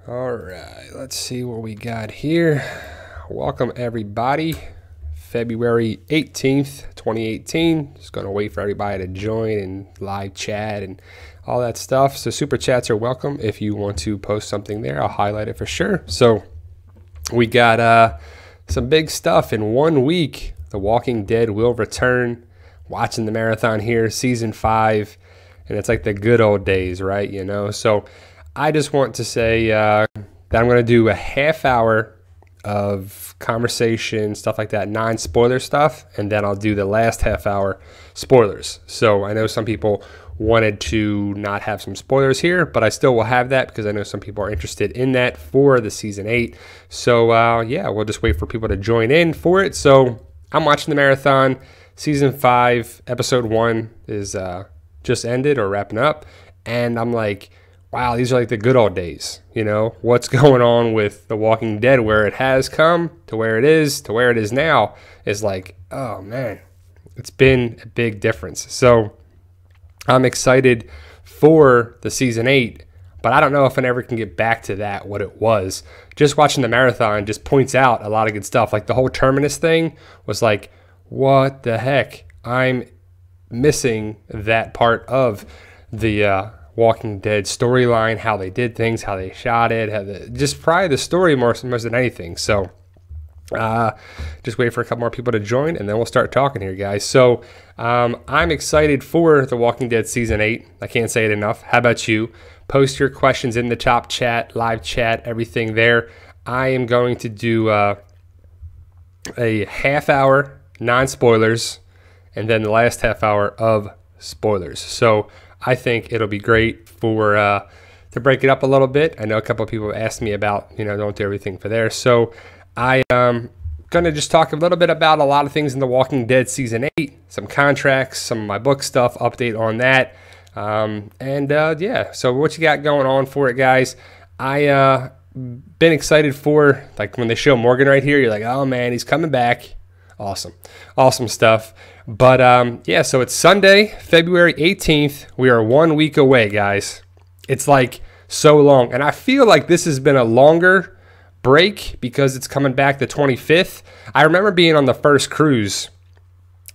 All right, let's see what we got here. Welcome everybody. February 18th, 2018. Just going to wait for everybody to join and live chat and all that stuff. So super chats are welcome. If you want to post something there, I'll highlight it for sure. So we got some big stuff in 1 week. The Walking Dead will return. Watching the marathon here, season 5. And it's like the good old days, right? You know, so I just want to say that I'm going to do a half hour of conversation, stuff like that, non-spoiler stuff, and then I'll do the last half hour spoilers. So I know some people wanted to not have some spoilers here, but I still will have that because I know some people are interested in that for the season 8. So yeah, we'll just wait for people to join in for it. So I'm watching the marathon. Season 5, episode 1 is just ended or wrapping up, and I'm like, wow, these are like the good old days. You know, what's going on with The Walking Dead, where it has come to where it is now, is like, oh man, it's been a big difference. So I'm excited for the season 8, but I don't know if I ever can get back to that, what it was. Just watching the marathon just points out a lot of good stuff. Like the whole Terminus thing was like, what the heck? I'm missing that part of the Walking Dead storyline, how they did things, how they shot it, just probably the story more than anything. So just wait for a couple more people to join, and then we'll start talking here, guys. So I'm excited for The Walking Dead Season 8. I can't say it enough. How about you? Post your questions in the top chat, live chat, everything there. I am going to do a half hour non-spoilers, and then the last half hour of spoilers. So I think it'll be great for to break it up a little bit. I know a couple of people have asked me about, you know, don't do everything for there. So I am going to just talk a little bit about a lot of things in The Walking Dead Season 8, some contracts, some of my book stuff, update on that. Yeah, so what you got going on for it, guys? I been excited for, like, when they show Morgan right here, you're like, oh man, he's coming back. Awesome stuff. But yeah, so it's Sunday, February 18th. We are 1 week away, guys. It's like so long, and I feel like this has been a longer break because it's coming back the 25th. I remember being on the first cruise.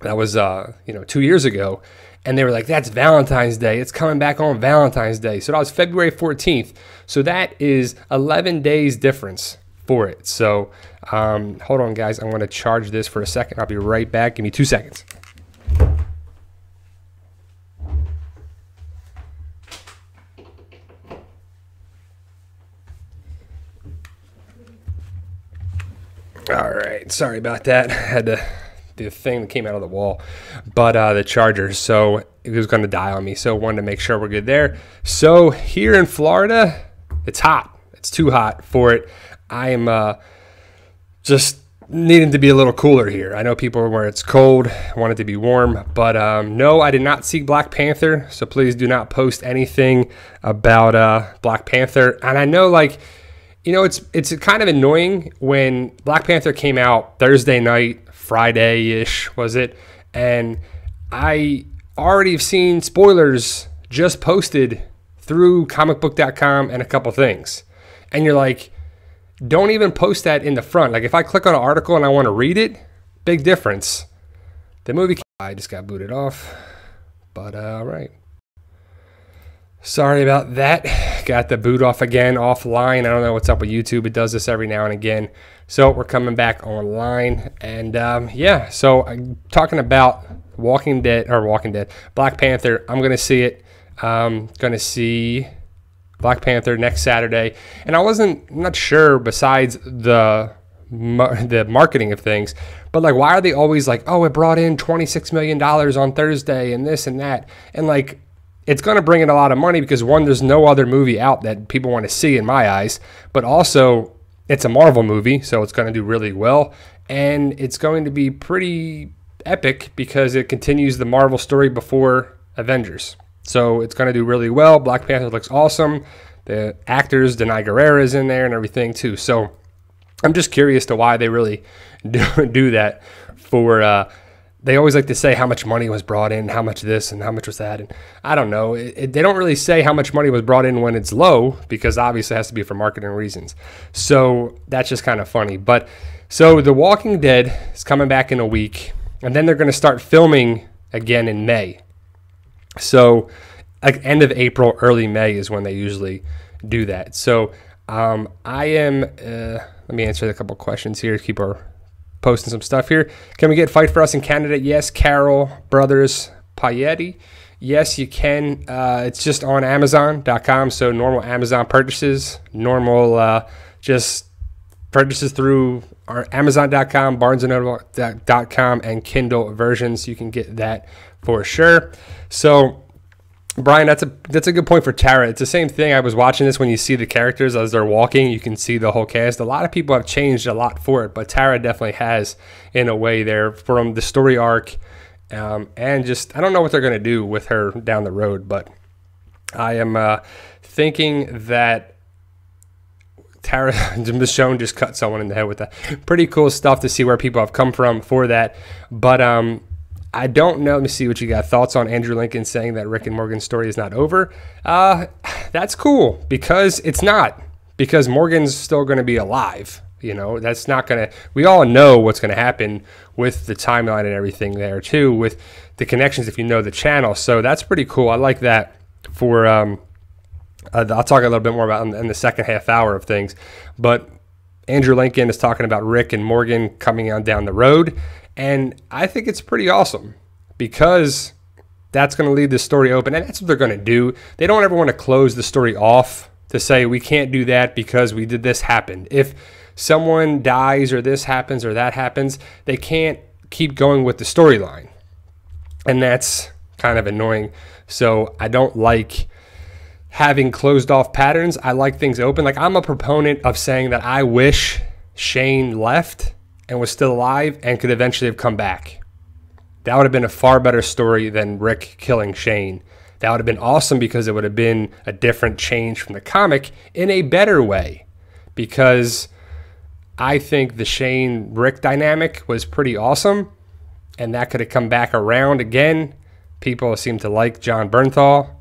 That was 2 years ago, and they were like, that's Valentine's Day. It's coming back on Valentine's Day. So that was February 14th. So that is 11 days difference for it. So hold on, guys. I'm going to charge this for a second. I'll be right back. Give me 2 seconds. All right. Sorry about that. I had to do the thing that came out of the wall, but the charger. So it was going to die on me. So wanted to make sure we're good there. So here in Florida, it's hot. It's too hot for it. I am just needing to be a little cooler here. I know people where it's cold, want it to be warm, but no, I did not see Black Panther, so please do not post anything about Black Panther. And I know, like, you know, it's kind of annoying when Black Panther came out Thursday night, Friday-ish, was it? And I already have seen spoilers just posted through comicbook.com and a couple things. And you're like, don't even post that in the front. Like if I click on an article and I want to read it, big difference. The movie, I just got booted off, but all right. Sorry about that. Got the boot off again, offline. I don't know what's up with YouTube. It does this every now and again. So we're coming back online, and yeah. So I'm talking about Black Panther. I'm gonna see it. Gonna see Black Panther next Saturday, and I'm not sure, besides the marketing of things, but like, why are they always like, oh, it brought in $26 million on Thursday and this and that, and like, it's going to bring in a lot of money because, one, there's no other movie out that people want to see in my eyes, but also it's a Marvel movie, so it's going to do really well, and it's going to be pretty epic because it continues the Marvel story before Avengers. So it's going to do really well. Black Panther looks awesome. The actors, Denai Guerrera is in there and everything too. So I'm just curious to why they really do that for they always like to say how much money was brought in, how much this and how much was that. And I don't know. They don't really say how much money was brought in when it's low, because obviously it has to be for marketing reasons. So that's just kind of funny. But so The Walking Dead is coming back in a week, and then they're going to start filming again in May. So like end of April, early May is when they usually do that. So I am, let me answer a couple questions here. Keep our posting some stuff here. Can we get Fight for Us in Canada? Yes. Carol Brothers Payetti. Yes, you can. It's just on Amazon.com. So normal Amazon purchases, normal just purchases through our Amazon.com, BarnesandNoble.com, and Kindle versions. You can get that for sure. So Brian, that's a good point for Tara. It's the same thing. I was watching this when you see the characters as they're walking. You can see the whole cast. A lot of people have changed a lot for it, but Tara definitely has in a way there from the story arc. And just, I don't know what they're going to do with her down the road, but I am thinking that Tara Michonne just cut someone in the head with that. Pretty cool stuff to see where people have come from for that. But I don't know. Let me see what you got. Thoughts on Andrew Lincoln saying that Rick and Morgan's story is not over? That's cool, because it's not. Because Morgan's still going to be alive. You know, that's not going to... We all know what's going to happen with the timeline and everything there, too, with the connections if you know the channel. So that's pretty cool. I like that for... I'll talk a little bit more about in the second half hour of things. But Andrew Lincoln is talking about Rick and Morgan coming on down the road. And I think it's pretty awesome, because that's going to leave the story open. And that's what they're going to do. They don't ever want to close the story off to say, we can't do that because we did this happened. If someone dies or this happens or that happens, they can't keep going with the storyline. And that's kind of annoying. So I don't like having closed off patterns. I like things open. Like, I'm a proponent of saying that I wish Shane left and was still alive and could eventually have come back. That would have been a far better story than Rick killing Shane. That would have been awesome, because it would have been a different change from the comic in a better way. Because I think the Shane-Rick dynamic was pretty awesome, and that could have come back around again. People seem to like John Bernthal.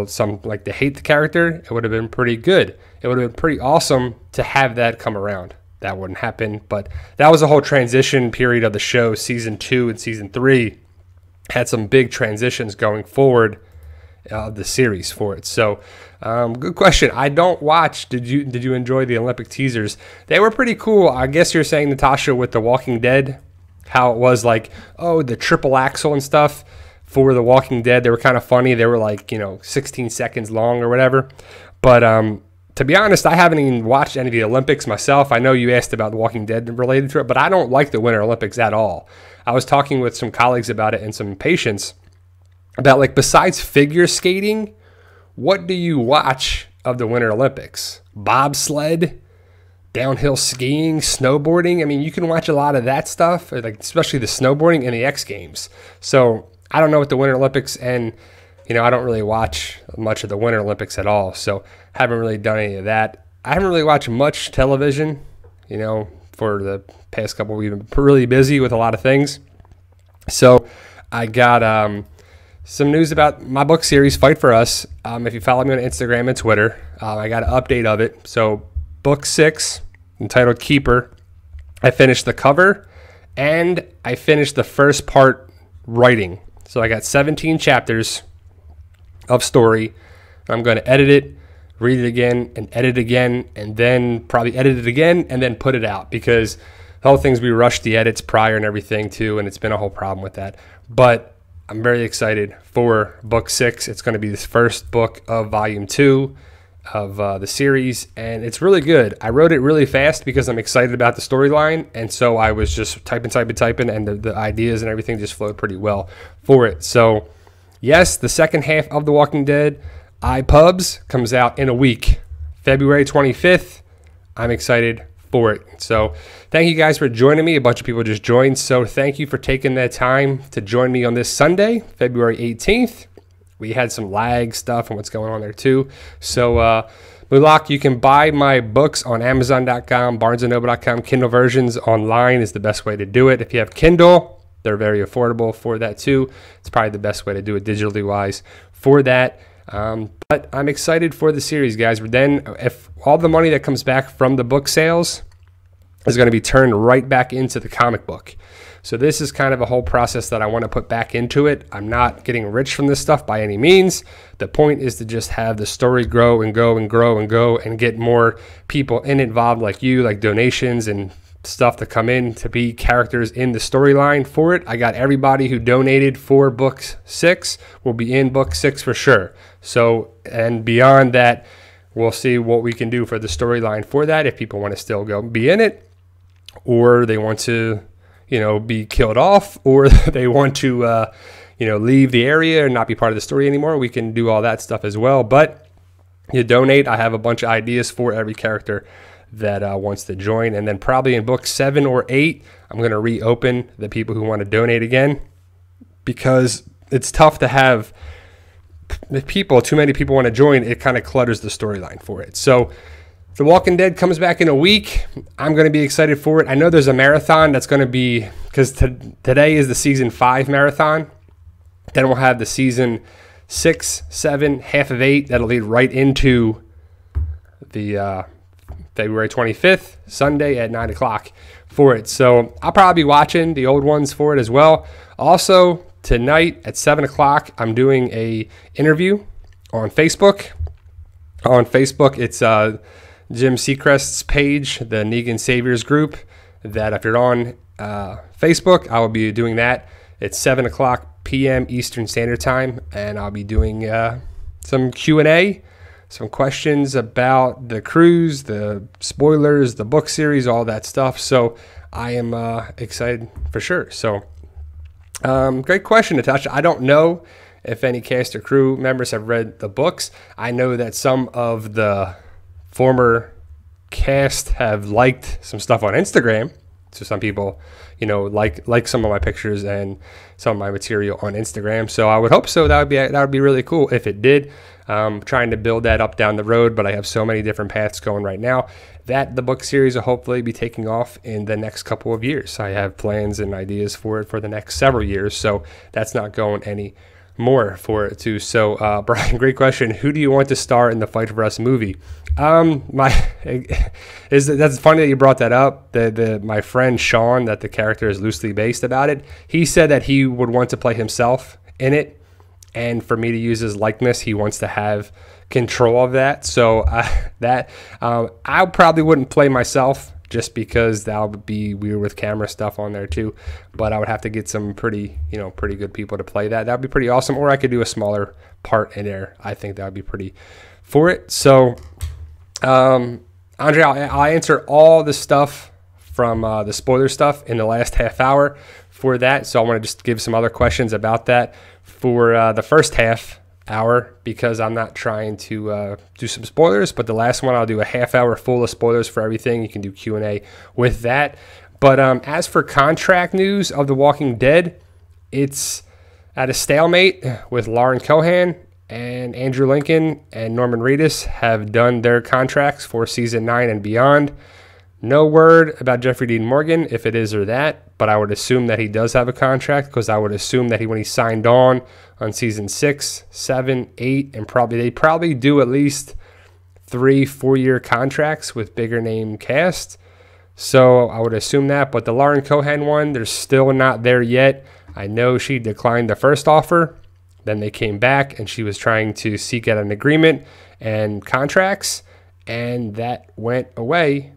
Some like to hate the character. It would have been pretty good. It would have been pretty awesome to have that come around. That wouldn't happen, but that was a whole transition period of the show. Season 2 and season 3 had some big transitions going forward of the series for it. So, good question. I don't watch. Did you enjoy the Olympic teasers? They were pretty cool. I guess you're saying, Natasha, with The Walking Dead, how it was like, oh, the triple axel and stuff for The Walking Dead. They were kind of funny. They were like, 16 seconds long or whatever. But to be honest, I haven't even watched any of the Olympics myself. I know you asked about The Walking Dead related to it, but I don't like the Winter Olympics at all. I was talking with some colleagues about it and some patients about, like, besides figure skating, what do you watch of the Winter Olympics? Bobsled, downhill skiing, snowboarding. I mean, you can watch a lot of that stuff, like especially the snowboarding and the X Games. So I don't know what the Winter Olympics, and I don't really watch much of the Winter Olympics at all. So haven't really done any of that. I haven't really watched much television, for the past couple of weeks. We've been really busy with a lot of things. So I got some news about my book series, Fight for Us. If you follow me on Instagram and Twitter, I got an update of it. So book 6, entitled Keeper, I finished the cover and I finished the first part writing. So I got 17 chapters of story. I'm going to edit it, read it again, and edit again, and then probably edit it again, and then put it out, because the whole thing's we rushed the edits prior and everything too, and it's been a whole problem with that. But I'm very excited for book 6. It's going to be this first book of volume 2 of the series, and it's really good. I wrote it really fast because I'm excited about the storyline, and so I was just typing, and the ideas and everything just flowed pretty well for it. So yes, the second half of The Walking Dead, iPubs, comes out in a week, February 25th. I'm excited for it. So thank you guys for joining me. A bunch of people just joined, so thank you for taking that time to join me on this Sunday, February 18th. We had some lag stuff and what's going on there too. So Mulak, you can buy my books on Amazon.com, BarnesandNoble.com. Kindle versions online is the best way to do it. If you have Kindle, They're very affordable for that too. It's probably the best way to do it digitally wise for that. But I'm excited for the series, guys. But then if all the money that comes back from the book sales is going to be turned right back into the comic book. So this is kind of a whole process that I want to put back into it. I'm not getting rich from this stuff by any means. The point is to just have the story grow and go and grow and go and get more people involved like you, like donations and stuff to come in to be characters in the storyline for it. I got everybody who donated for book 6 will be in book 6 for sure. So, and beyond that, we'll see what we can do for the storyline for that. If people want to still go be in it, or they want to, you know, be killed off, or they want to, you know, leave the area and not be part of the story anymore, we can do all that stuff as well. But you donate. I have a bunch of ideas for every character that wants to join. And then probably in book 7 or 8, I'm going to reopen the people who want to donate again, because it's tough to have people, too many people want to join. It kind of clutters the storyline for it. So The Walking Dead comes back in a week. I'm going to be excited for it. I know there's a marathon that's going to be, because today is the season 5 marathon. Then we'll have the season 6, 7, half of 8. That'll lead right into the February 25th, Sunday at 9 o'clock for it. So I'll probably be watching the old ones for it as well. Also, tonight at 7 o'clock, I'm doing a interview on Facebook. On Facebook, it's Jim Seacrest's page, the Negan Saviors group, that if you're on Facebook, I will be doing that at 7 o'clock p.m. Eastern Standard Time, and I'll be doing some Q&A, some questions about the cruise, the spoilers, the book series, all that stuff. So I am excited for sure. So great question, Natasha. I don't know if any cast or crew members have read the books. I know that some of the former cast have liked some stuff on Instagram. So some people, you know, like some of my pictures and some of my material on Instagram. So I would hope so. That would be really cool if it did. Trying to build that up down the road, but I have so many different paths going right now that the book series will hopefully be taking off in the next couple of years. I have plans and ideas for it for the next several years. So that's not going any more for it too. So Brian, great question. Who do you want to star in the Fight for Us movie? That's funny that you brought that up. My friend Sean, that the character is loosely based about it, he said that he would want to play himself in it, and for me to use his likeness, he wants to have control of that. So I probably wouldn't play myself, just because that would be weird with camera stuff on there too. But I would have to get some pretty good people to play that. That would be pretty awesome. Or I could do a smaller part in there. I think that would be pretty for it. So, Andre, I'll answer all the stuff from the spoiler stuff in the last half hour for that. So I want to just give some other questions about that for the first half hour, because I'm not trying to do some spoilers, but the last one I'll do a half hour full of spoilers for everything. You can do Q&A with that. But as for contract news of The Walking Dead, it's at a stalemate with Lauren Cohan, and Andrew Lincoln and Norman Reedus have done their contracts for season 9 and beyond. No word about Jeffrey Dean Morgan, if it is or that, but I would assume that he does have a contract, because I would assume that when he signed on season 6, 7, 8, and they probably do at least 3-4 year contracts with bigger name cast. So I would assume that, but the Lauren Cohan one, they're still not there yet. I know she declined the first offer. Then they came back and she was trying to seek out an agreement and contracts, and that went away.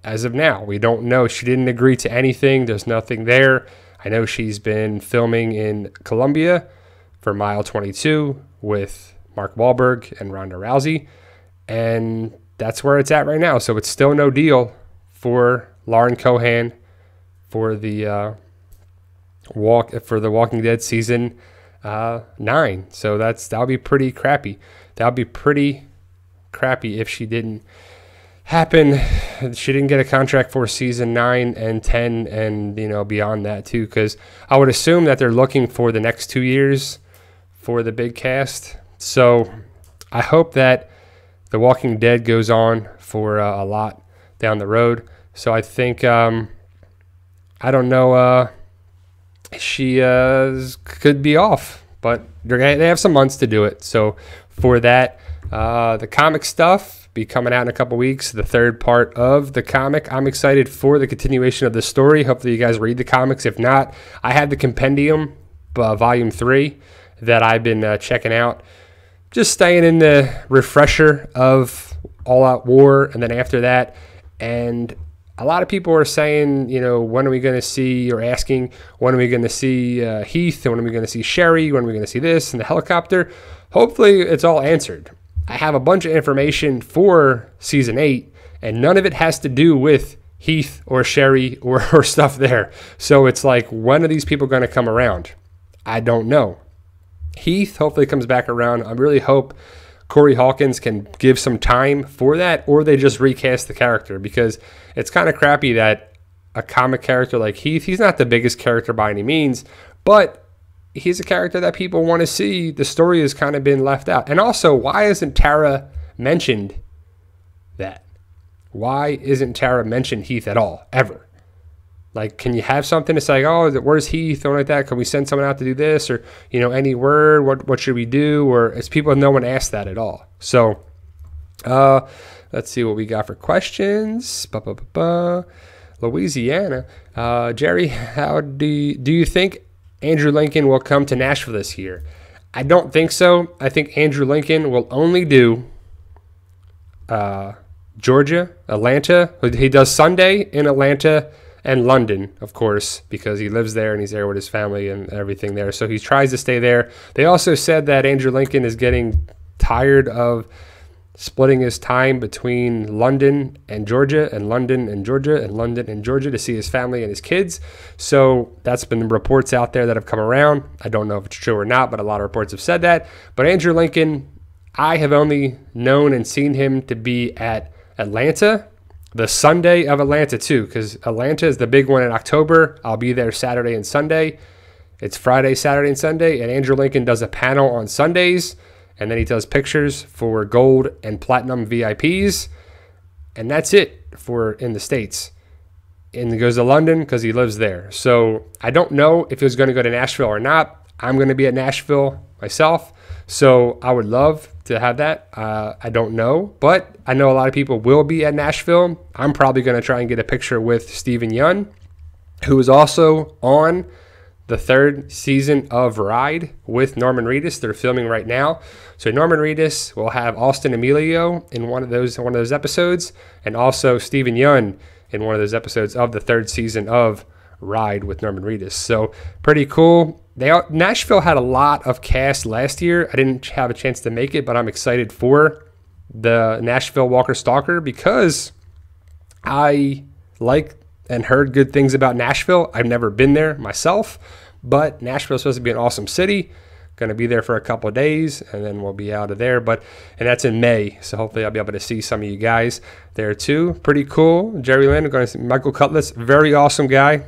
As of now, we don't know. She didn't agree to anything. There's nothing there. I know she's been filming in Colombia for Mile 22 with Mark Wahlberg and Ronda Rousey, and that's where it's at right now. So it's still no deal for Lauren Cohan for the Walking Dead season 9. So that'll be pretty crappy. That'll be pretty crappy if she didn't happen. She didn't get a contract for season 9 and 10 and beyond that too, because I would assume that they're looking for the next 2 years for the big cast. So I hope that The Walking Dead goes on for a lot down the road. So I think I don't know she could be off, but they have some months to do it. So for that, the comic stuff be coming out in a couple weeks, the third part of the comic. I'm excited for the continuation of the story. Hopefully you guys read the comics. If not, I have the compendium, volume 3, that I've been checking out, just staying in the refresher of All Out War, and then after that. And a lot of people are saying, you know, when are we going to see, or asking, when are we going to see Heath, and when are we going to see Sherry, when are we going to see this, and the helicopter. Hopefully it's all answered. I have a bunch of information for season 8, and none of it has to do with Heath or Sherry or stuff there. So it's like, when are these people going to come around? I don't know. Heath hopefully comes back around. I really hope Corey Hawkins can give some time for that, or they just recast the character, because it's kind of crappy that a comic character like Heath, he's not the biggest character by any means, but he's a character that people want to see. The story has kind of been left out. And also, why isn't Tara mentioned that? Why isn't Tara mentioned Heath at all, ever? Like, can you have something to say, oh, where's Heath, or like that? Can we send someone out to do this? Or, you know, any word, what should we do? Or it's people, no one asked that at all. So, let's see what we got for questions. Louisiana. Jerry, how do you think Andrew Lincoln will come to Nashville this year? I don't think so. I think Andrew Lincoln will only do Georgia, Atlanta. He does Sunday in Atlanta and London, of course, because he lives there and he's there with his family and everything there. So he tries to stay there. They also said that Andrew Lincoln is getting tired of splitting his time between London and Georgia, and London and Georgia, and London and Georgia, to see his family and his kids. So that's been reports out there that have come around. I don't know if it's true or not, but a lot of reports have said that. But Andrew Lincoln, I have only known and seen him to be at Atlanta, the Sunday of Atlanta too, because Atlanta is the big one in October. I'll be there Saturday and Sunday. It's Friday, Saturday, and Sunday, and Andrew Lincoln does a panel on Sundays, and then he does pictures for gold and platinum VIPs, and that's it for in the States. And he goes to London because he lives there. So I don't know if he's going to go to Nashville or not. I'm going to be at Nashville myself, so I would love to have that. I don't know, but I know a lot of people will be at Nashville. I'm probably going to try and get a picture with Steven Yeun, who is also on the third season of Ride with Norman Reedus. They're filming right now. So Norman Reedus will have Austin Emilio in one of those episodes, and also Steven Yeun in one of those episodes of the third season of Ride with Norman Reedus. So pretty cool. Nashville had a lot of cast last year. I didn't have a chance to make it, but I'm excited for the Nashville Walker Stalker because I like and heard good things about Nashville. I've never been there myself, but Nashville is supposed to be an awesome city. Going to be there for a couple of days, and then we'll be out of there. And that's in May, so hopefully I'll be able to see some of you guys there too. Pretty cool. Jerry Lynn, going to see Michael Cutlass, very awesome guy,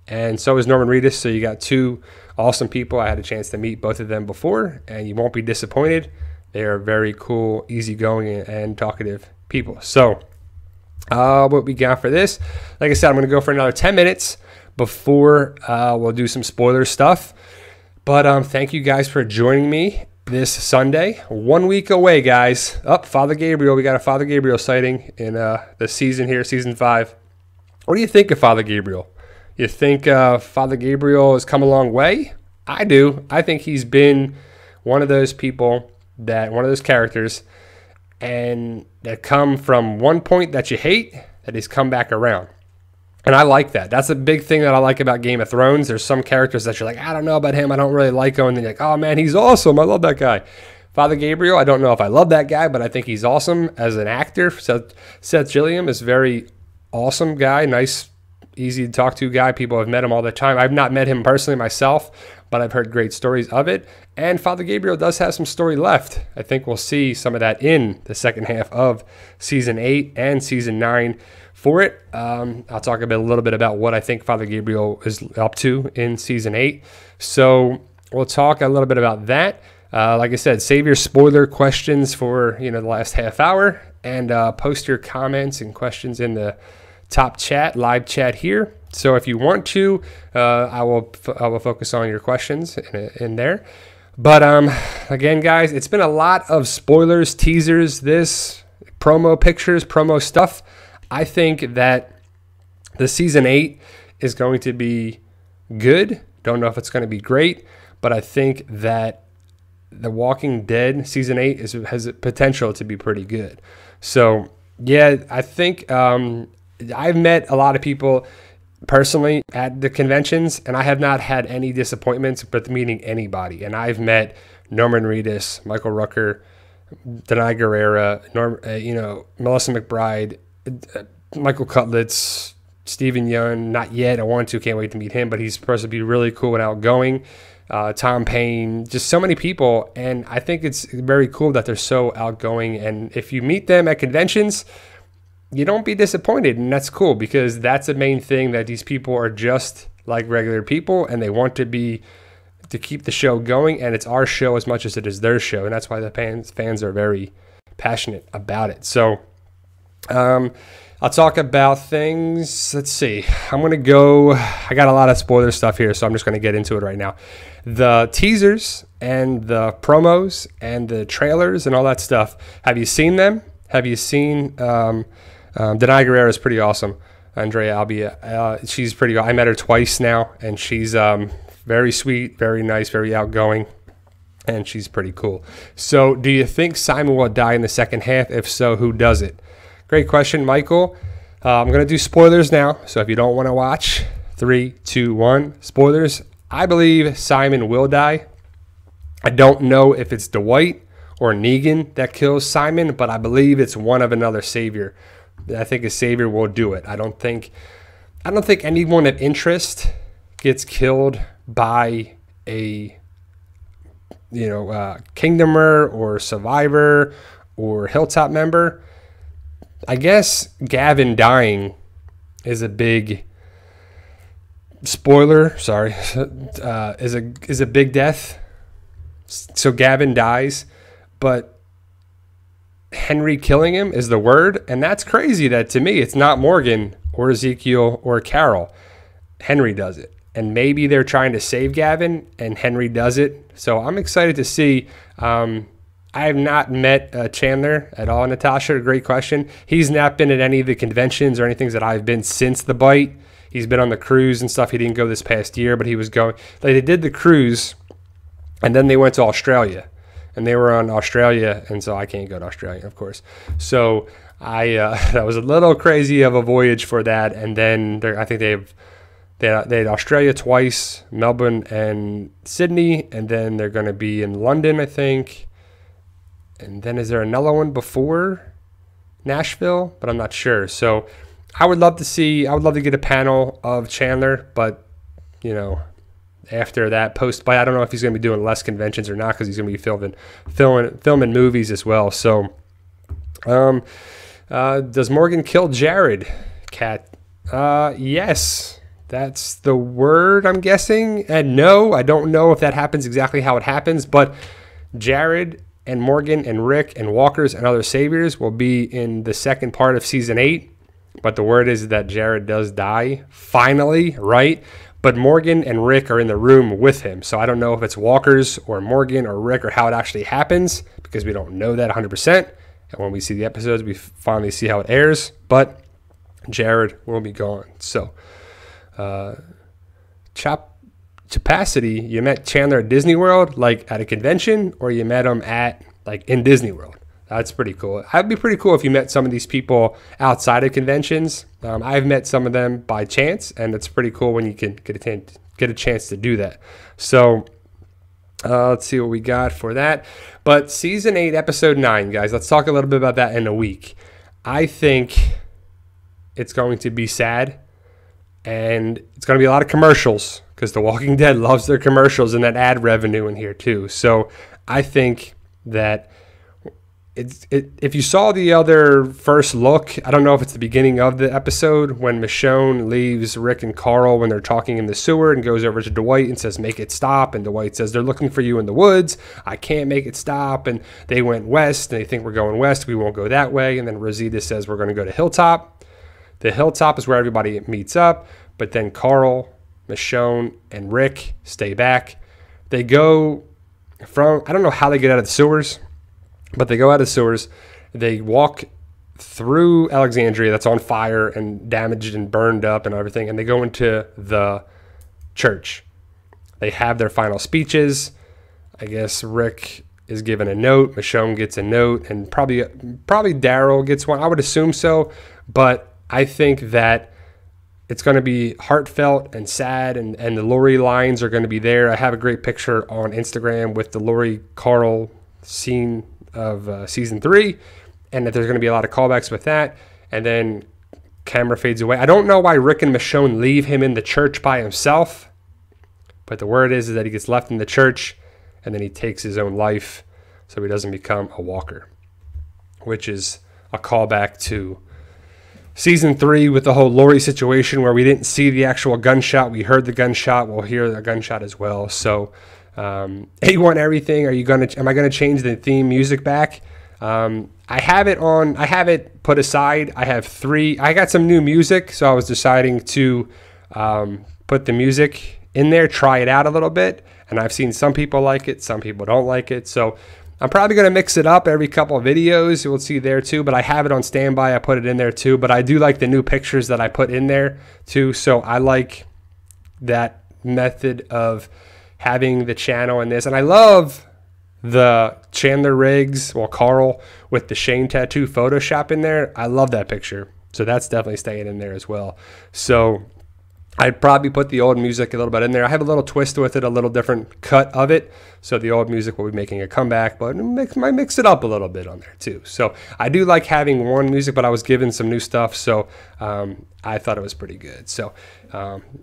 and so is Norman Reedus. So you got two awesome people. I had a chance to meet both of them before, and you won't be disappointed. They are very cool, easygoing, and talkative people. So what we got for this, like I said, I'm going to go for another 10 minutes before we'll do some spoiler stuff. But thank you guys for joining me this Sunday. 1 week away, guys. Father Gabriel. We got a Father Gabriel sighting in the season here, season 5. What do you think of Father Gabriel? You think Father Gabriel has come a long way? I do. I think he's been one of those people, one of those characters, and that come from one point that you hate, that he's come back around. And I like that. That's a big thing that I like about Game of Thrones. There's some characters that you're like, I don't know about him. I don't really like him. And then you're like, oh, man, he's awesome. I love that guy. Father Gabriel, I don't know if I love that guy, but I think he's awesome as an actor. Seth Gilliam is a very awesome guy, nice, easy to talk to guy. People have met him all the time. I've not met him personally myself, but I've heard great stories of it. And Father Gabriel does have some story left. I think we'll see some of that in the second half of Season 8 and Season 9 for it. I'll talk a little bit about what I think Father Gabriel is up to in Season 8. So we'll talk a little bit about that. Like I said, save your spoiler questions for the last half hour, and post your comments and questions in the top chat, live chat here. So if you want to, I will focus on your questions in there. But again, guys, it's been a lot of spoilers, teasers, this promo pictures, promo stuff. I think that the season 8 is going to be good. Don't know if it's going to be great, but I think that The Walking Dead season 8 has potential to be pretty good. So yeah, I think I've met a lot of people personally at the conventions, and I have not had any disappointments with meeting anybody. And I've met Norman Reedus, Michael Rooker, Denai Guerrera, Melissa McBride, Michael Cutlitz, Steven Yeun. Not yet. I want to. Can't wait to meet him. But he's supposed to be really cool and outgoing. Tom Payne, just so many people. And I think it's very cool that they're so outgoing. And if you meet them at conventions, you don't be disappointed, and that's cool, because that's the main thing, that these people are just like regular people, and they want to keep the show going, and it's our show as much as it is their show, and that's why the fans are very passionate about it. So I'll talk about things. Let's see. I got a lot of spoiler stuff here, so I'm just going to get into it right now. The teasers and the promos and the trailers and all that stuff, have you seen them? Have you seen... Denai Guerrera is pretty awesome. Andrea Albia, she's pretty. I met her twice now, and she's very sweet, very nice, very outgoing, and she's pretty cool. So, do you think Simon will die in the second half? If so, who does it? Great question, Michael. I'm going to do spoilers now, so if you don't want to watch, 3, 2, 1, spoilers. I believe Simon will die. I don't know if it's Dwight or Negan that kills Simon, but I believe it's one of another savior. I think a savior will do it. I don't think anyone of interest gets killed by a Kingdomer or Survivor or Hilltop member. I guess Gavin dying is a big spoiler. Sorry, is a big death. So Gavin dies, but Henry killing him is the word, and that's crazy. That to me, it's not Morgan or Ezekiel or Carol. Henry does it, and maybe they're trying to save Gavin, and Henry does it. So I'm excited to see. I have not met Chandler at all. Natasha, great question. He's not been at any of the conventions or anything that I've been since the bite. He's been on the cruise and stuff. He didn't go this past year, but he was going. They did the cruise, and then they went to Australia. And they were on Australia, and so I can't go to Australia, of course. So that was a little crazy of a voyage for that. And then I think they had Australia twice, Melbourne and Sydney, and then they're going to be in London, I think. And then is there another one before Nashville? But I'm not sure. So I would love to get a panel of Chandler, but after that post-bite, I don't know if he's going to be doing less conventions or not, because he's going to be filming movies as well. So, does Morgan kill Jared? Kat, yes, that's the word, I'm guessing. And no, I don't know if that happens exactly how it happens, but Jared and Morgan and Rick and Walkers and other saviors will be in the second part of season 8. But the word is that Jared does die finally, right? But Morgan and Rick are in the room with him. So I don't know if it's Walkers or Morgan or Rick or how it actually happens, because we don't know that 100%. And when we see the episodes, we finally see how it airs. But Jared will be gone. So, Chapacity, you met Chandler at Disney World, like at a convention, or you met him in Disney World? That's pretty cool. That'd be pretty cool if you met some of these people outside of conventions. I've met some of them by chance, and it's pretty cool when you can get a chance to do that. So let's see what we got for that. But season 8, episode 9, guys. Let's talk a little bit about that in a week. I think it's going to be sad, and it's going to be a lot of commercials, because The Walking Dead loves their commercials and that ad revenue in here too. So I think that if you saw the other first look, I don't know if it's the beginning of the episode when Michonne leaves Rick and Carl when they're talking in the sewer and goes over to Dwight and says, make it stop. And Dwight says, they're looking for you in the woods. I can't make it stop. And they went west, and they think we're going west. We won't go that way. And then Rosita says, we're going to go to Hilltop. The Hilltop is where everybody meets up. but then Carl, Michonne, and Rick stay back. They go from, I don't know how they get out of the sewers, but they go out of the sewers. They walk through Alexandria that's on fire and damaged and burned up and everything, and they go into the church. They have their final speeches. I guess Rick is given a note, Michonne gets a note, and probably Daryl gets one. I would assume so, but I think that it's going to be heartfelt and sad, and the Lori lines are going to be there. I have a great picture on Instagram with the Lori Carl scene of season 3, and that there's going to be a lot of callbacks with that. And then camera fades away. I don't know why Rick and Michonne leave him in the church by himself, but the word is that he gets left in the church, and then he takes his own life so he doesn't become a walker, which is a callback to season 3 with the whole Lori situation where we didn't see the actual gunshot. We heard the gunshot. We'll hear the gunshot as well. So A1 everything. Am I gonna change the theme music back? I have it put aside. I got some new music, so I was deciding to put the music in there, try it out a little bit. And I've seen some people like it, some people don't like it. So I'm probably going to mix it up every couple of videos. You'll see there too, but I have it on standby. I put it in there too, but I do like the new pictures that I put in there too. So I like that method of having the channel in this. And I love the Chandler Riggs, Carl with the Shane tattoo Photoshop in there. I love that picture. So that's definitely staying in there as well. So I'd probably put the old music a little bit in there. I have a little twist with it, a little different cut of it. So the old music will be making a comeback, but I mix it up a little bit on there too. So I do like having one music, but I was given some new stuff. So I thought it was pretty good. So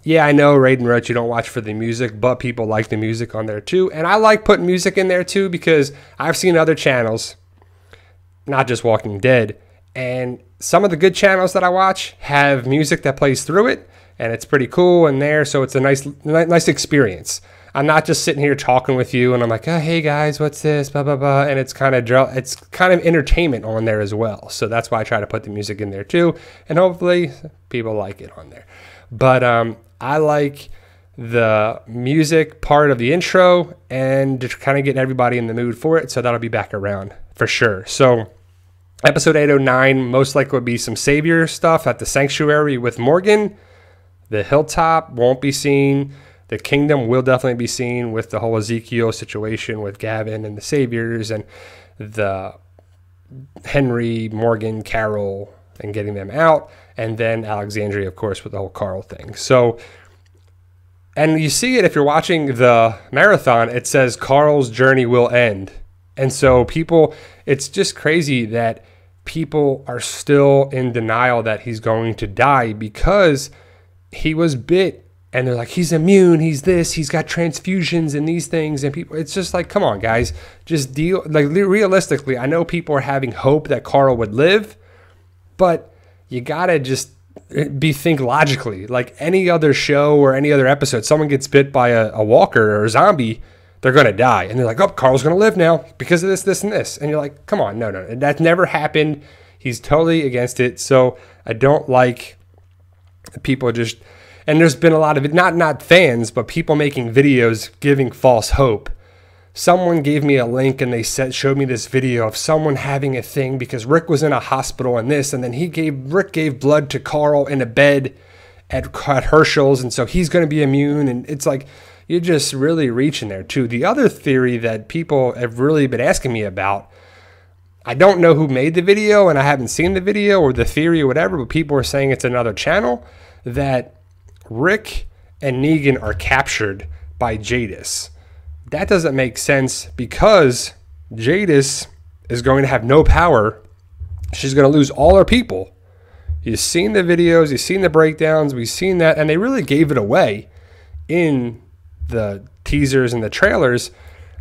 yeah, I know Raiden wrote you don't watch for the music, but people like the music on there too. And I like putting music in there too, because I've seen other channels, not just Walking Dead, and some of the good channels that I watch have music that plays through it. And it's pretty cool in there, so it's a nice experience. I'm not just sitting here talking with you, and I'm like, oh, hey guys, what's this? Blah blah blah, and it's kind of entertainment on there as well. So that's why I try to put the music in there too, and hopefully people like it on there. But I like the music part of the intro, and to kind of get everybody in the mood for it. So that'll be back around for sure. So episode 809 most likely would be some Savior stuff at the Sanctuary with Morgan. The Hilltop won't be seen. The Kingdom will definitely be seen with the whole Ezekiel situation with Gavin and the Saviors and the Henry, Morgan, Carol, and getting them out. And then Alexandria, of course, with the whole Carl thing. So, and you see it if you're watching the marathon, it says Carl's journey will end. And so people, it's just crazy that people are still in denial that he's going to die because he was bit, and they're like, he's immune, he's this, he's got transfusions and these things, and people, it's just like, come on guys, just deal, like realistically, I know people are having hope that Carl would live, but you gotta just think logically. Like any other show or any other episode, someone gets bit by a walker or a zombie, they're gonna die, and they're like, oh, Carl's gonna live now because of this, and this, and you're like, come on, no, that's never happened. He's totally against it. So I don't like people just, and there's been a lot of it, not fans, but people making videos giving false hope. Someone gave me a link and they showed me this video of someone having a thing because Rick was in a hospital and this, and then Rick gave blood to Carl in a bed at Herschel's, and so he's going to be immune. And it's like, you're just really reaching there too. The other theory that people have really been asking me about, I don't know who made the video, and I haven't seen the video or the theory or whatever, but people are saying it's another channel, that Rick and Negan are captured by Jadis. That doesn't make sense because Jadis is going to have no power. She's going to lose all her people. You've seen the videos, you've seen the breakdowns, we've seen that, and they really gave it away in the teasers and the trailers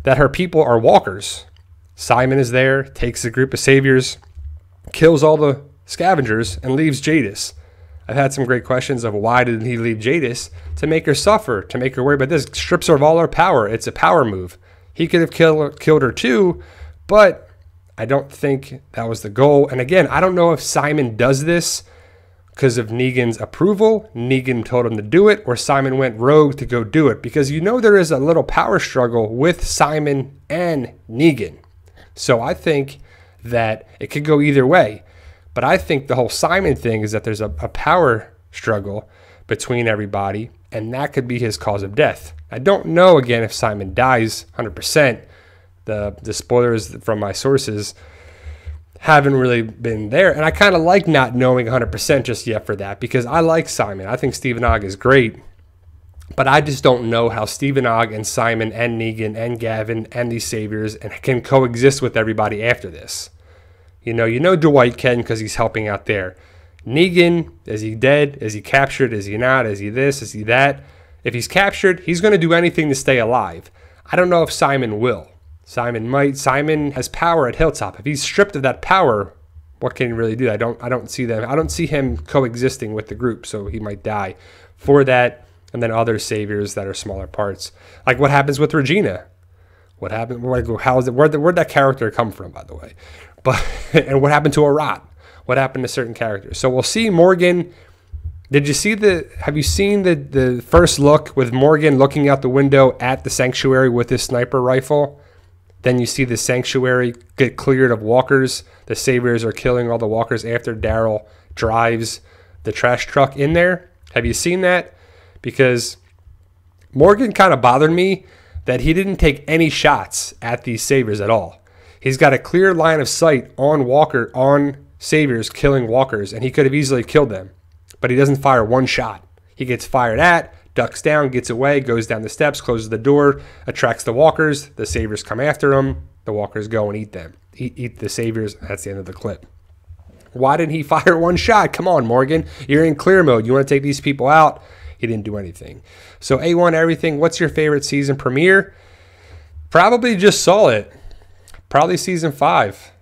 that her people are walkers. Simon is there, takes a group of saviors, kills all the scavengers, and leaves Jadis. I've had some great questions of why did he leave Jadis? To make her suffer, to make her worry about this. Strips her of all her power. It's a power move. He could have killed her too, but I don't think that was the goal. And again, I don't know if Simon does this because of Negan's approval, Negan told him to do it, or Simon went rogue to go do it. Because you know there is a little power struggle with Simon and Negan. So I think that it could go either way. But I think the whole Simon thing is that there's a power struggle between everybody, and that could be his cause of death. I don't know, again, if Simon dies 100%. The spoilers from my sources haven't really been there. And I kind of like not knowing 100% just yet for that, because I like Simon. I think Stephen Ogg is great. But I just don't know how Stephen Ogg and Simon and Negan and Gavin and these saviors and can coexist with everybody after this. You know Dwight can, because he's helping out there. Negan, is he dead? Is he captured? Is he not? Is he this? Is he that? If he's captured, he's going to do anything to stay alive. I don't know if Simon will. Simon might. Simon has power at Hilltop. If he's stripped of that power, what can he really do? I don't see them. I don't see him coexisting with the group, so he might die for that. And then other saviors that are smaller parts, like what happens with Regina. What happened? How is it? Where'd that character come from, by the way? But and what happened to Arat? What happened to certain characters? So we'll see Morgan. Have you seen the first look with Morgan looking out the window at the sanctuary with his sniper rifle? Then you see the sanctuary get cleared of walkers. The saviors are killing all the walkers after Daryl drives the trash truck in there. Have you seen that? Because Morgan kind of bothered me that he didn't take any shots at these saviors at all. He's got a clear line of sight on saviors killing walkers, and he could have easily killed them. But he doesn't fire one shot. He gets fired at, ducks down, gets away, goes down the steps, closes the door, attracts the walkers. The saviors come after him. The walkers go and eat them. Eat the saviors. That's the end of the clip. Why didn't he fire one shot? Come on, Morgan. You're in clear mode. You want to take these people out? He didn't do anything. So A1 everything. What's your favorite season premiere? Probably just saw it. Probably season 5.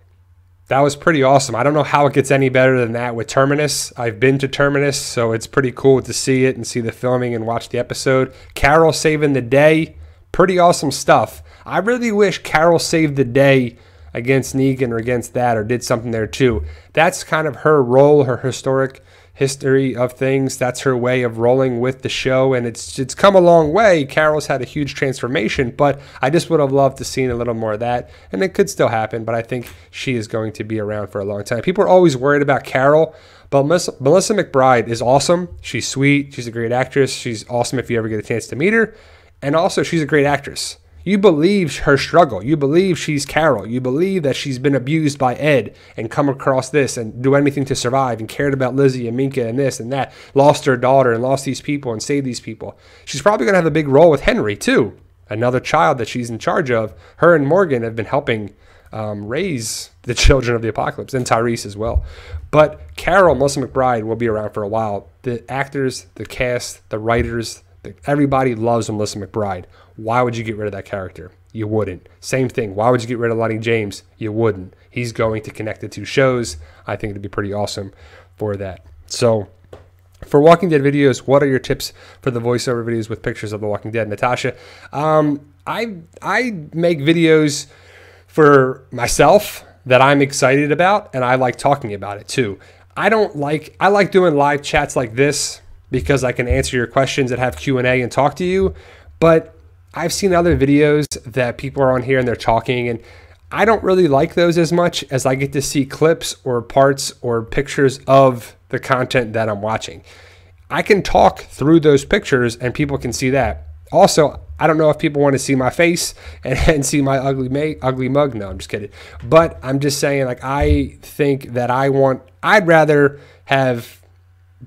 That was pretty awesome. I don't know how it gets any better than that with Terminus. I've been to Terminus, so it's pretty cool to see it and see the filming and watch the episode. Carol saving the day. Pretty awesome stuff. I really wish Carol saved the day against Negan or against that, or did something there too. That's kind of her role, her historic history of things. That's her way of rolling with the show, and it's come a long way. Carol's had a huge transformation, but I just would have loved to see a little more of that, and it could still happen, but I think she is going to be around for a long time. People are always worried about Carol, but Melissa McBride is awesome. She's sweet. She's a great actress. She's awesome if you ever get a chance to meet her, and also she's a great actress. You believe her struggle. You believe she's Carol. You believe that she's been abused by Ed and come across this and do anything to survive and cared about Lizzie and Minka and this and that. Lost her daughter and lost these people and saved these people. She's probably going to have a big role with Henry too. Another child that she's in charge of. Her and Morgan have been helping raise the children of the apocalypse, and Tyrese as well. But Carol, Melissa McBride, will be around for a while. The actors, the cast, the writers, everybody loves Melissa McBride. Why would you get rid of that character? You wouldn't. Same thing. Why would you get rid of Lonnie James? You wouldn't. He's going to connect the two shows. I think it'd be pretty awesome for that. So for Walking Dead videos, what are your tips for the voiceover videos with pictures of The Walking Dead? Natasha, I make videos for myself that I'm excited about, and I like talking about it too. I like doing live chats like this because I can answer your questions and have Q&A and talk to you. But I've seen other videos that people are on here and they're talking, and I don't really like those as much as I get to see clips or parts or pictures of the content that I'm watching. I can talk through those pictures and people can see that. Also, I don't know if people want to see my face and see my ugly mug. No, I'm just kidding. But I'm just saying, like, I think that I'd rather have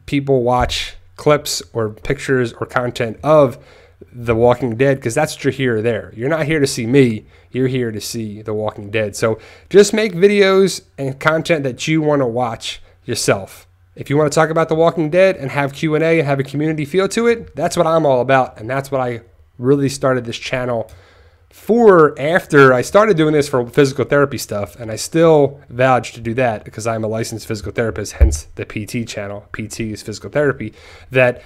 people watch clips or pictures or content of The Walking Dead, because that's what you're here or there. You're not here to see me. You're here to see The Walking Dead. So just make videos and content that you want to watch yourself. If you want to talk about The Walking Dead and have Q&A and have a community feel to it, that's what I'm all about. And that's what I really started this channel for after I started doing this for physical therapy stuff. And I still vouch to do that because I'm a licensed physical therapist, hence the PT channel. PT is physical therapy. That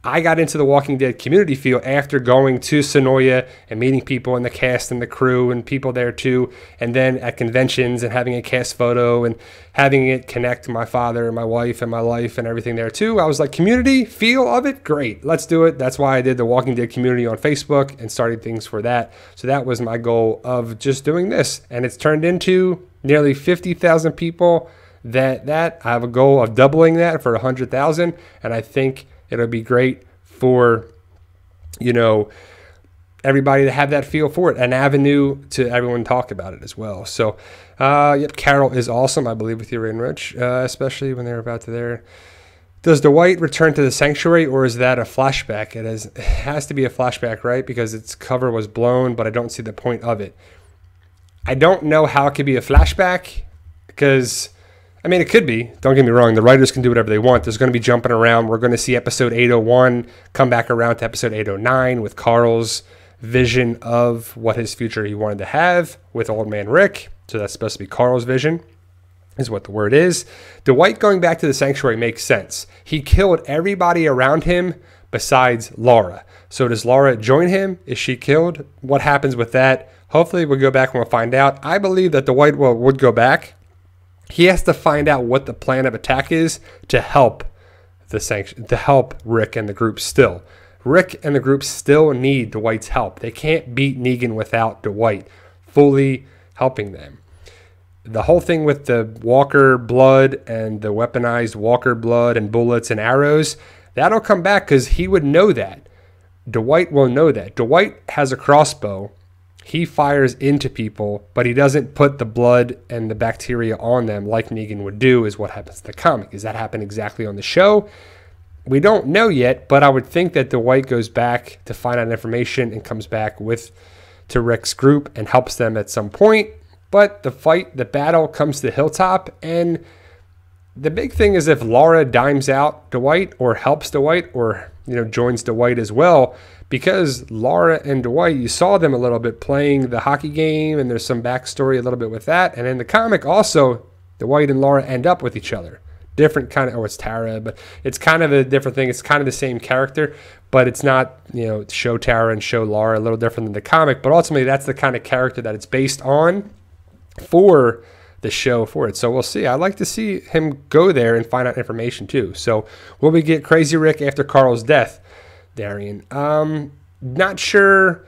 I got into the Walking Dead community feel after going to Sonoya and meeting people in the cast and the crew and people there too, and then at conventions and having a cast photo and having it connect to my father and my wife and my life and everything there too. I was like, community feel of it? Great, let's do it. That's why I did the Walking Dead community on Facebook and started things for that. So that was my goal of just doing this, and it's turned into nearly 50,000 people. That I have a goal of doubling that for 100,000, and I think it'll be great for, everybody to have that feel for it, an avenue to everyone talk about it as well. So, yep, Carol is awesome, I believe, with you, Ray and Rich, especially when they're about to there. Does Dwight return to the sanctuary, or is that a flashback? It has to be a flashback, right? Because its cover was blown, but I don't see the point of it. I don't know how it could be a flashback, because it could be. Don't get me wrong. The writers can do whatever they want. There's going to be jumping around. We're going to see episode 801 come back around to episode 809 with Carl's vision of what his future he wanted to have with Old Man Rick. So that's supposed to be Carl's vision, is what the word is. Dwight going back to the sanctuary makes sense. He killed everybody around him besides Laura. So does Laura join him? Is she killed? What happens with that? Hopefully we'll go back and we'll find out. I believe that Dwight would go back. He has to find out what the plan of attack is to help Rick and the group still. Rick and the group still need Dwight's help. They can't beat Negan without Dwight fully helping them. The whole thing with the Walker blood and the weaponized Walker blood and bullets and arrows, that'll come back because he would know that. Dwight will know that. Dwight has a crossbow. He fires into people, but he doesn't put the blood and the bacteria on them like Negan would do, is what happens in the comic. Does that happen exactly on the show? We don't know yet, but I would think that Dwight goes back to find out information and comes back to Rick's group and helps them at some point. But the battle comes to the hilltop, and the big thing is if Laura dimes out Dwight or helps Dwight or joins Dwight as well, because Laura and Dwight, you saw them a little bit playing the hockey game, and there's some backstory a little bit with that. And in the comic also, Dwight and Laura end up with each other. Different kind of, or it's Tara, but it's kind of a different thing. It's kind of the same character, but it's not, show Tara and show Laura, a little different than the comic. But ultimately, that's the kind of character that it's based on for the show for it. So we'll see. I'd like to see him go there and find out information too. So will we get Crazy Rick after Carl's death, Darian? Not sure.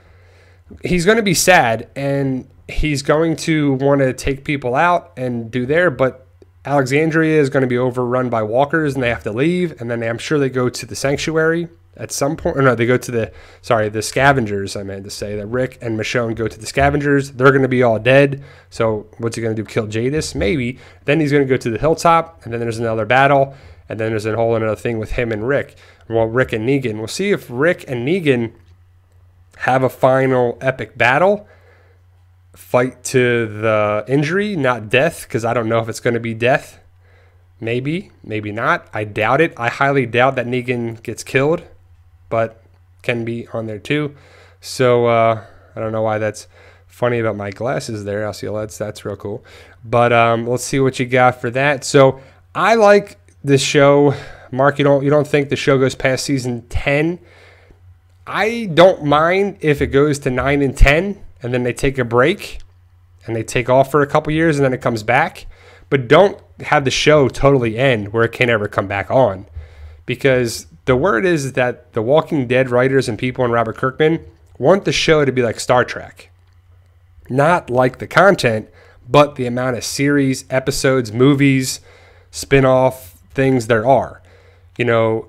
He's going to be sad, and he's going to want to take people out and do there, but Alexandria is going to be overrun by walkers, and they have to leave, and then I'm sure they go to the sanctuary at some point. Or no, they go to the scavengers, I meant to say. That Rick and Michonne go to the scavengers. They're going to be all dead. So what's he going to do, kill Jadis? Maybe. Then he's going to go to the hilltop, and then there's another battle, and then there's a whole another thing with him and Rick. Well, Rick and Negan. We'll see if Rick and Negan have a final epic battle. Fight to the injury, not death, because I don't know if it's going to be death. Maybe, maybe not. I doubt it. I highly doubt that Negan gets killed, but can be on there too. So I don't know why that's funny about my glasses there. I'll see you. That's real cool. But let's see what you got for that. So I like this show. Mark, you don't think the show goes past season 10? I don't mind if it goes to 9 and 10, and then they take a break, and they take off for a couple years, and then it comes back. But don't have the show totally end where it can't ever come back on. Because the word is that the Walking Dead writers and people and Robert Kirkman want the show to be like Star Trek. Not like the content, but the amount of series, episodes, movies, spin-off things there are.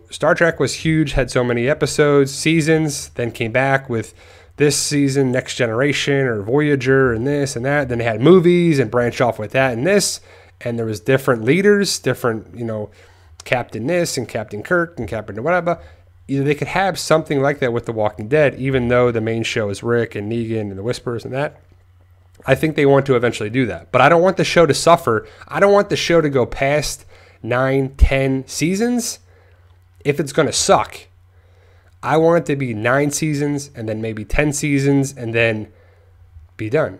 Star Trek was huge, had so many episodes, seasons, then came back with this season, Next Generation or Voyager and this and that. Then they had movies and branched off with that and this. And there was different leaders, different, Captain this and Captain Kirk and Captain whatever. They could have something like that with The Walking Dead, even though the main show is Rick and Negan and the Whisperers and that. I think they want to eventually do that. But I don't want the show to suffer. I don't want the show to go past 9, 10 seasons if it's going to suck. I want it to be 9 seasons and then maybe 10 seasons and then be done.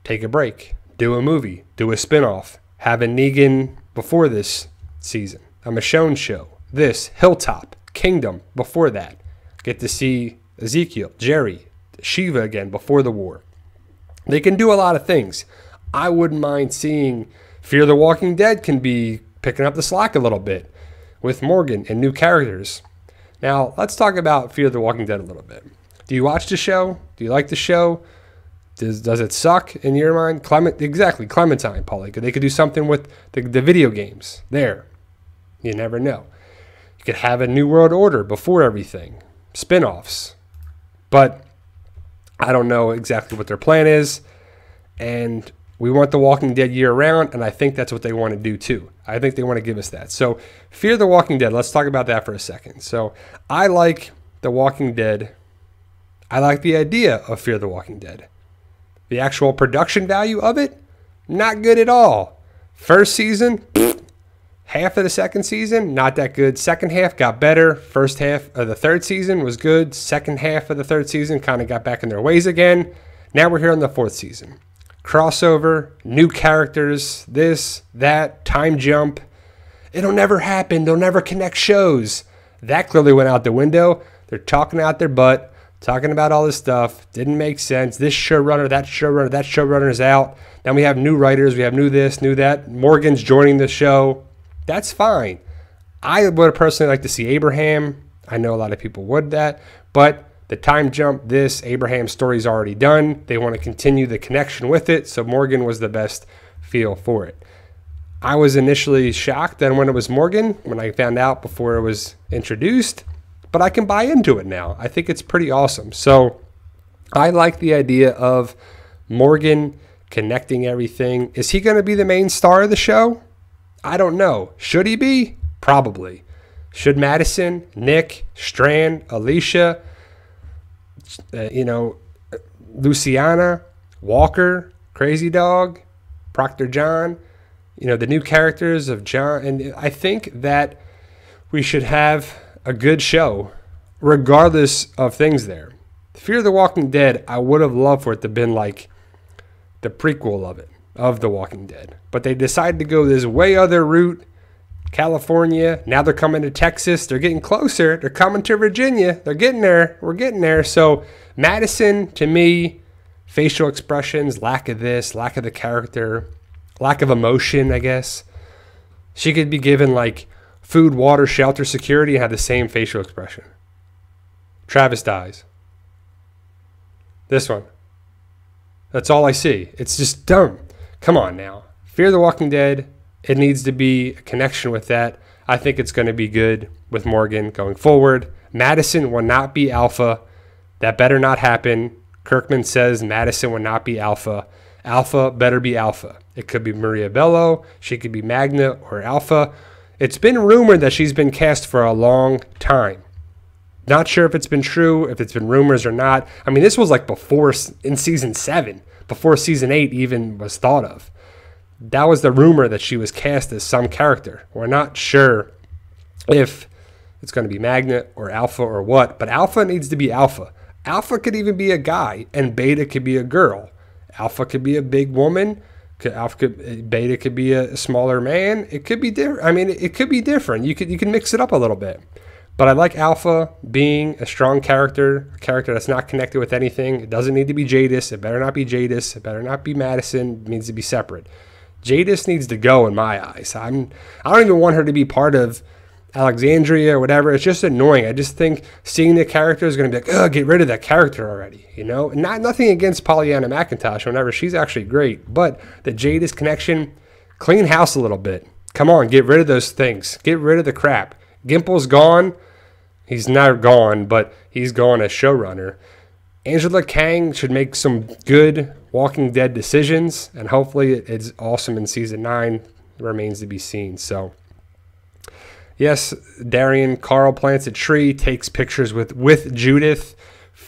Take a break. Do a movie. Do a spinoff. Have a Negan before this season. A Michonne show. This. Hilltop. Kingdom before that. Get to see Ezekiel, Jerry, Shiva again before the war. They can do a lot of things. I wouldn't mind seeing Fear the Walking Dead can be picking up the slack a little bit with Morgan and new characters. Now, let's talk about Fear the Walking Dead a little bit. Do you watch the show? Do you like the show? Does it suck in your mind? Clementine, Paulie. They could do something with the video games. There. You never know. You could have a New World Order before everything. Spin-offs. But I don't know exactly what their plan is. And we want The Walking Dead year-round, and I think that's what they want to do too. I think they want to give us that. So, Fear the Walking Dead. Let's talk about that for a second. So, I like The Walking Dead. I like the idea of Fear the Walking Dead. The actual production value of it, not good at all. First season, half of the second season, not that good. Second half got better. First half of the third season was good. Second half of the third season kind of got back in their ways again. Now we're here on the fourth season. Crossover, new characters, this, that, time jump. It'll never happen. They'll never connect shows. That clearly went out the window. They're talking out their butt. Talking about all this stuff. Didn't make sense. This showrunner, that showrunner's out. Then we have new writers. We have new this, new that. Morgan's joining the show. That's fine. I would personally like to see Abraham. I know a lot of people would that. But the time jump, Abraham's story's already done. They want to continue the connection with it. So Morgan was the best feel for it. I was initially shocked then when it was Morgan, when I found out before it was introduced. But I can buy into it now. I think it's pretty awesome. So I like the idea of Morgan connecting everything. Is he going to be the main star of the show? I don't know. Should he be? Probably. Should Madison, Nick, Strand, Alicia, Luciana, Walker, Crazy Dog, Proctor John, the new characters of John. And I think that we should have a good show, regardless of things there. Fear the Walking Dead, I would have loved for it to have been like the prequel of The Walking Dead. But they decided to go this way other route. California, now they're coming to Texas. They're getting closer. They're coming to Virginia. They're getting there. We're getting there. So Madison, to me, facial expressions, lack of this, lack of the character, lack of emotion, I guess. She could be given like food, water, shelter, security, and have the same facial expression. Travis dies. This one. That's all I see. It's just dumb. Come on now. Fear the Walking Dead. It needs to be a connection with that. I think it's going to be good with Morgan going forward. Madison will not be Alpha. That better not happen. Kirkman says Madison will not be Alpha. Alpha better be Alpha. It could be Maria Bello. She could be Magna or Alpha. It's been rumored that she's been cast for a long time. Not sure if it's been true, if it's been rumors or not. I mean, this was like before in season 7, before season 8 even was thought of. That was the rumor that she was cast as some character. We're not sure if it's going to be Magna or Alpha or what, but Alpha needs to be Alpha. Alpha could even be a guy, and Beta could be a girl. Alpha could be a big woman. Beta could be a smaller man. It could be different. I mean, it could be different. You can mix it up a little bit. But I like Alpha being a strong character, a character that's not connected with anything. It doesn't need to be Jadis. It better not be Jadis. It better not be Madison. It needs to be separate. Jadis needs to go in my eyes. I don't even want her to be part of Alexandria or whatever. It's just annoying. I just think seeing the character is going to be like, get rid of that character already, Nothing against Pollyanna McIntosh whenever she's actually great, but the Jadis connection, clean house a little bit. Come on, get rid of those things. Get rid of the crap. Gimple's gone. He's not gone, but he's gone as showrunner. Angela Kang should make some good Walking Dead decisions, and hopefully it's awesome in season 9. It remains to be seen. So yes, Darian Carl plants a tree, takes pictures with Judith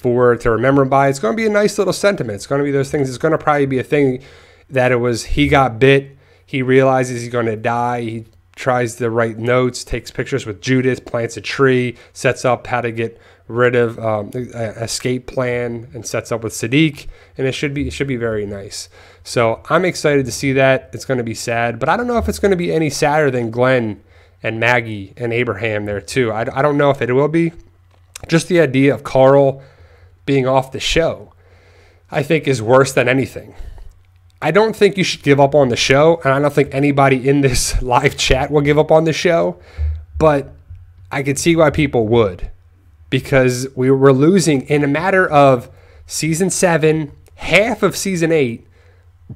to remember by. It's going to be a nice little sentiment. It's going to be those things. It's going to probably be a thing that it was he got bit. He realizes he's going to die. He tries to write notes, takes pictures with Judith, plants a tree, sets up how to get rid of an escape plan, and sets up with Sadiq. And it should be very nice. So I'm excited to see that. It's going to be sad, but I don't know if it's going to be any sadder than Glenn and Maggie and Abraham there too. I don't know if it will be. Just the idea of Carl being off the show, I think, is worse than anything. I don't think you should give up on the show, and I don't think anybody in this live chat will give up on the show, but I could see why people would, because we were losing in a matter of season 7, half of season 8.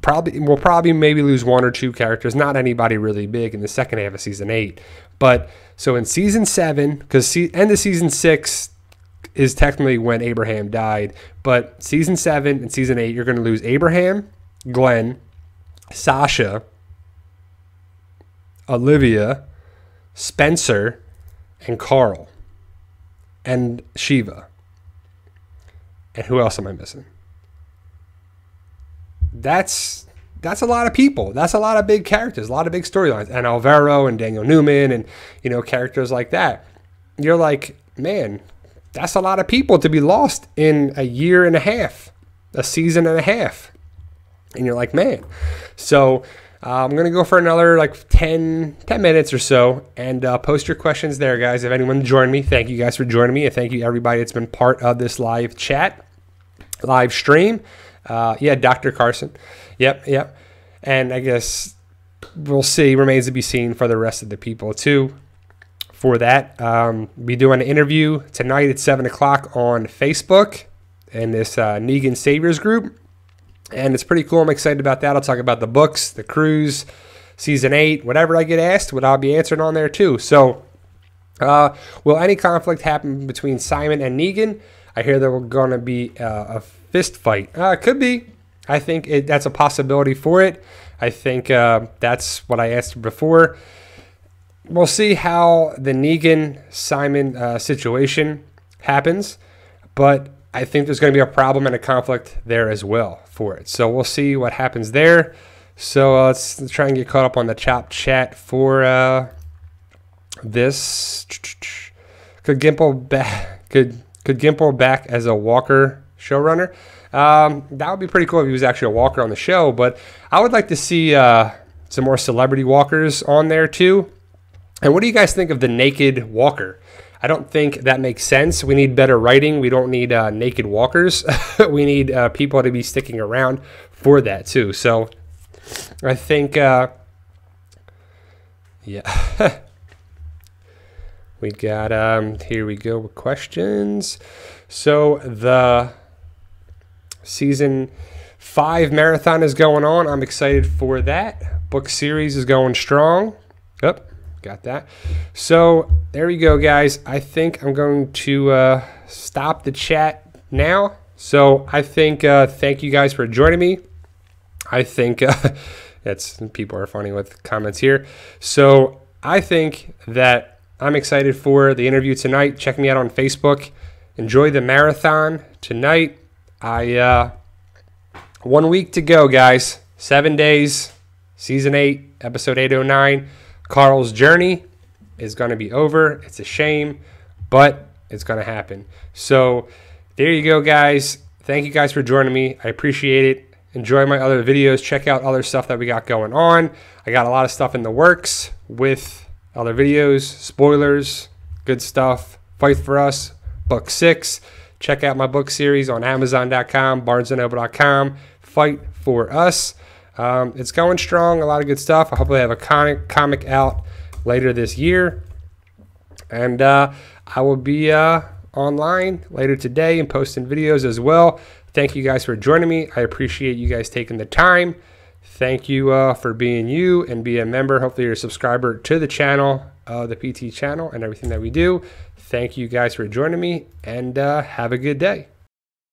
We'll probably maybe lose 1 or 2 characters, not anybody really big in the second half of season 8. But so in season 7, because end of season 6 is technically when Abraham died, but season 7 and season 8, you're going to lose Abraham, Glenn, Sasha, Olivia, Spencer, and Carl, and Shiva. And who else am I missing? That's a lot of people. That's a lot of big characters, a lot of big storylines. And Alvaro and Daniel Newman and, you know, characters like that. You're like, man, that's a lot of people to be lost in a year and a half, a season and a half. And you're like, man. So I'm going to go for another like 10 minutes or so and post your questions there, guys. If anyone joined me, thank you guys for joining me. And thank you everybody that's been part of this live chat, live stream. Yeah, Dr. Carson. Yep. And I guess we'll see. Remains to be seen for the rest of the people too. For that, be doing an interview tonight at 7 o'clock on Facebook in this Negan Saviors group. And it's pretty cool. I'm excited about that. I'll talk about the books, the cruise, season 8, whatever I get asked, what I'll be answering on there too. So, will any conflict happen between Simon and Negan? I hear there will going to be a fist fight. Could be. I think that's a possibility for it. I think that's what I asked before. We'll see how the Negan-Simon situation happens, but I think there's going to be a problem and a conflict there as well for it. So we'll see what happens there. So let's try and get caught up on the chat for this. Could Gimple back as a Walker showrunner? That would be pretty cool if he was actually a Walker on the show. But I would like to see some more celebrity Walkers on there too. And what do you guys think of the naked Walker? I don't think that makes sense. We need better writing. We don't need naked walkers. We need people to be sticking around for that too. So I think, yeah. We got, here we go with questions. So the season 5 marathon is going on. I'm excited for that. Book series is going strong. Yep. Got that. So there we go, guys. I think I'm going to stop the chat now. So I think thank you guys for joining me. I think people are funny with comments here. So I think that I'm excited for the interview tonight. Check me out on Facebook. Enjoy the marathon tonight. 1 week to go, guys. 7 days. Season 8, episode 809. Carl's journey is going to be over. It's a shame, but it's going to happen. So there you go, guys. Thank you guys for joining me. I appreciate it. Enjoy my other videos. Check out other stuff that we got going on. I got a lot of stuff in the works with other videos, spoilers, good stuff. Fight for Us, book 6. Check out my book series on Amazon.com, BarnesandNoble.com. Fight for Us. It's going strong, a lot of good stuff. I hope I have a comic out later this year. And I will be online later today and posting videos as well. Thank you guys for joining me. I appreciate you guys taking the time. Thank you for being you and be a member. Hopefully you're a subscriber to the channel, the PT channel, and everything that we do. Thank you guys for joining me, and have a good day.